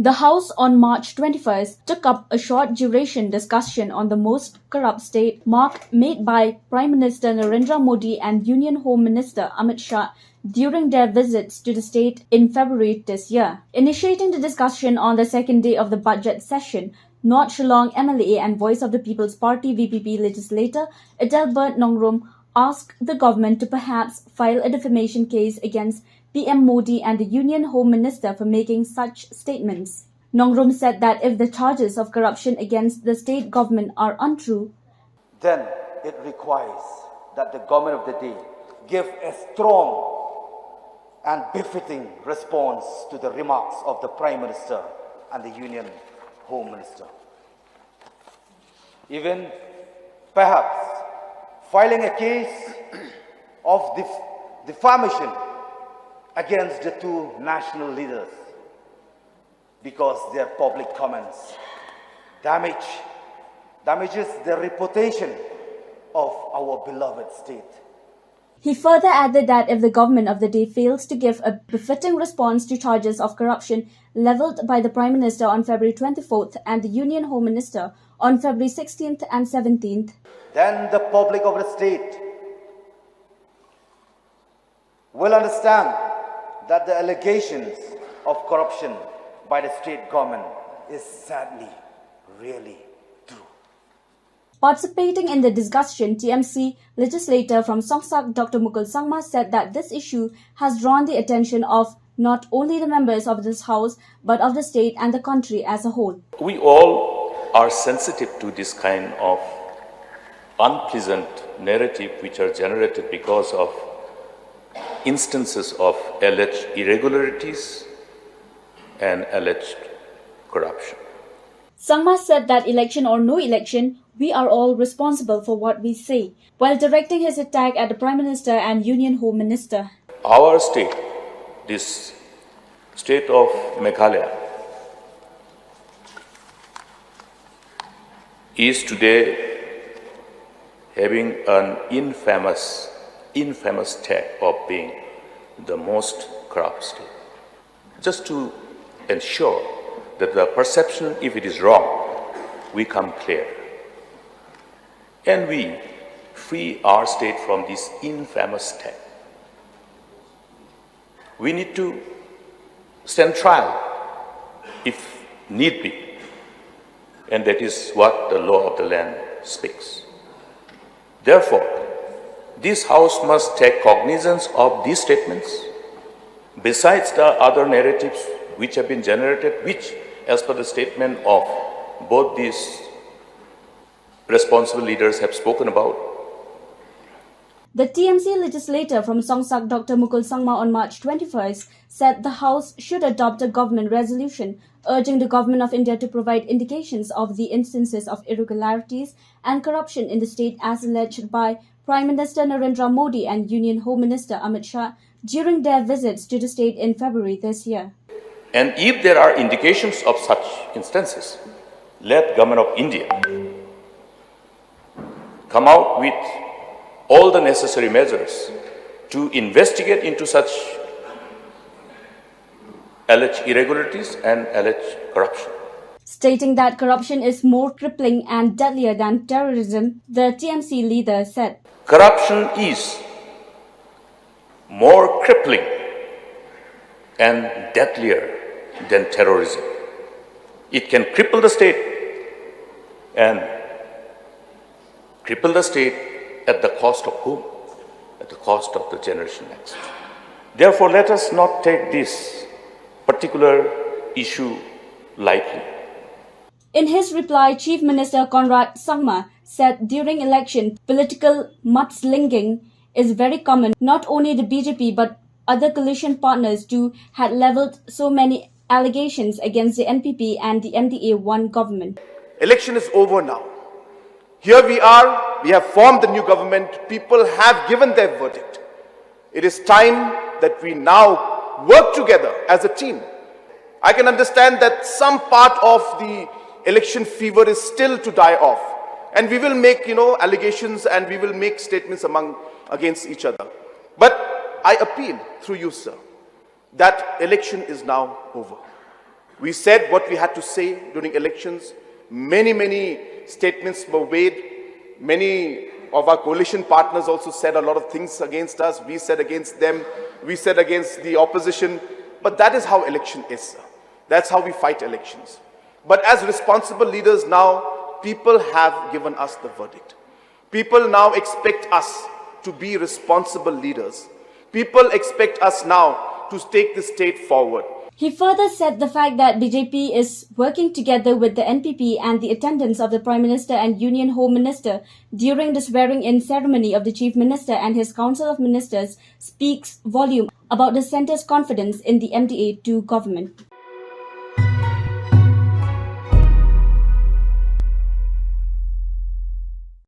The House on March 21st took up a short duration discussion on the most corrupt state remark made by Prime Minister Narendra Modi and Union Home Minister Amit Shah during their visits to the state in February this year. Initiating the discussion on the second day of the budget session, North Shillong MLA and Voice of the People's Party VPP legislator Adelbert Nongrum asked the government to perhaps file a defamation case against PM Modi and the Union Home Minister for making such statements. Nongrum said that if the charges of corruption against the state government are untrue, then it requires that the government of the day give a strong and befitting response to the remarks of the Prime Minister and the Union Home Minister. Even perhaps filing a case of defamation against the two national leaders because their public comments damages the reputation of our beloved state. He further added that if the government of the day fails to give a befitting response to charges of corruption levelled by the Prime Minister on February 24th and the Union Home Minister on February 16th and 17th, then the public of the state will understand that the allegations of corruption by the state government is sadly really true. Participating in the discussion, TMC legislator from Songsak Dr. Mukul Sangma said that this issue has drawn the attention of not only the members of this house but of the state and the country as a whole. We all are sensitive to this kind of unpleasant narrative which are generated because of instances of alleged irregularities and alleged corruption. Sangma said that election or no election, we are all responsible for what we say, while directing his attack at the Prime Minister and Union Home Minister. Our state, this state of Meghalaya, is today having an infamous tag of being the most corrupt state. Just to ensure that the perception, if it is wrong, we come clear. And we free our state from this infamous tag. We need to stand trial if need be. And that is what the law of the land speaks. Therefore, this House must take cognizance of these statements, besides the other narratives which have been generated, which, as per the statement of both these responsible leaders have spoken about. The TMC legislator from Songsak Dr. Mukul Sangma on March 21st said the House should adopt a government resolution urging the Government of India to provide indications of the instances of irregularities and corruption in the state as alleged by Prime Minister Narendra Modi and Union Home Minister Amit Shah during their visits to the state in February this year. And if there are indications of such instances, let Government of India come out with all the necessary measures to investigate into such alleged irregularities and alleged corruption. Stating that corruption is more crippling and deadlier than terrorism, the TMC leader said, corruption is more crippling and deadlier than terrorism. It can cripple the state and cripple the state at the cost of whom? At the cost of the generation next. Therefore, let us not take this particular issue lightly. In his reply, Chief Minister Conrad Sangma said during election, political mudslinging is very common. Not only the BJP but other coalition partners too had levelled so many allegations against the NPP and the MDA-1 government. Election is over now. Here we are, we have formed the new government, people have given their verdict. It is time that we now work together as a team. I can understand that some part of the election fever is still to die off. And we will make, allegations and we will make statements against each other. But I appeal through you, sir, that election is now over. We said what we had to say during elections. Many statements were made. Many of our coalition partners also said a lot of things against us. We said against them. We said against the opposition. But that is how election is, sir. That's how we fight elections. But as responsible leaders now, people have given us the verdict. People now expect us to be responsible leaders. People expect us now to take the state forward. He further said the fact that BJP is working together with the NPP and the attendance of the Prime Minister and Union Home Minister during the swearing-in ceremony of the Chief Minister and his Council of Ministers speaks volume about the centre's confidence in the MDA-2 government.